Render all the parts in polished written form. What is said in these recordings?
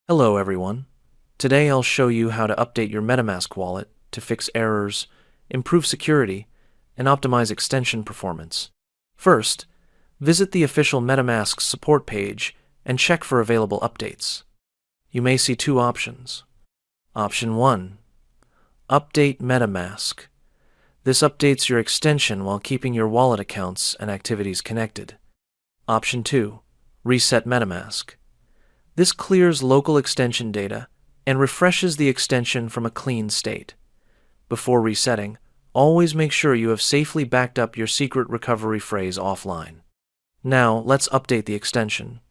Hello everyone. Today I'll show you how to update your MetaMask wallet to fix errors, improve security, and optimize extension performance. First, visit the official MetaMask Support page and check for available updates. You may see two options. Option 1. Update MetaMask. This updates your extension while keeping your wallet accounts and activities connected. Option 2. Reset MetaMask. This clears local extension data and refreshes the extension from a clean state. Before resetting, always make sure you have safely backed up your secret recovery phrase offline. Now, let's update the extension.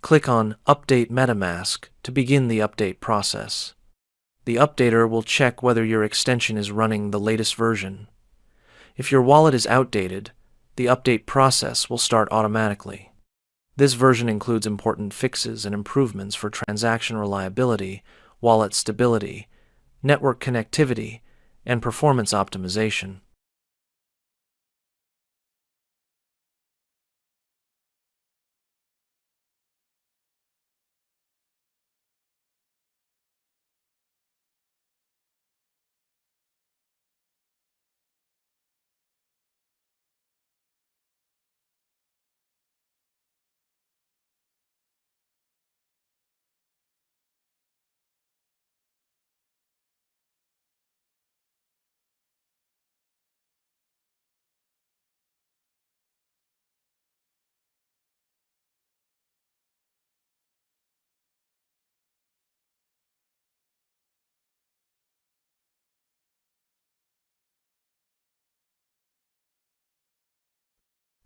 Click on Update MetaMask to begin the update process. The updater will check whether your extension is running the latest version. If your wallet is outdated, the update process will start automatically. This version includes important fixes and improvements for transaction reliability, wallet stability, network connectivity, and performance optimization.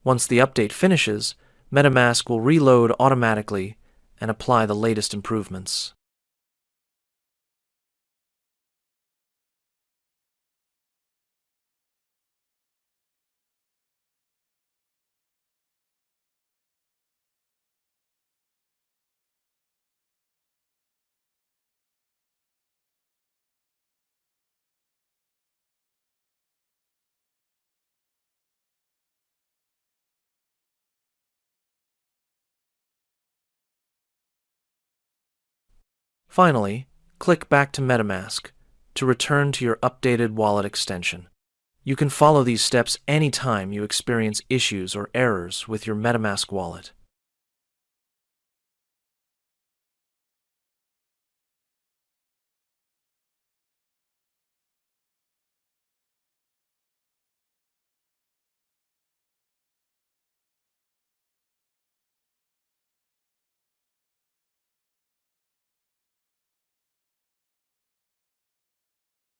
Once the update finishes, MetaMask will reload automatically and apply the latest improvements. Finally, click back to MetaMask to return to your updated wallet extension. You can follow these steps anytime you experience issues or errors with your MetaMask wallet.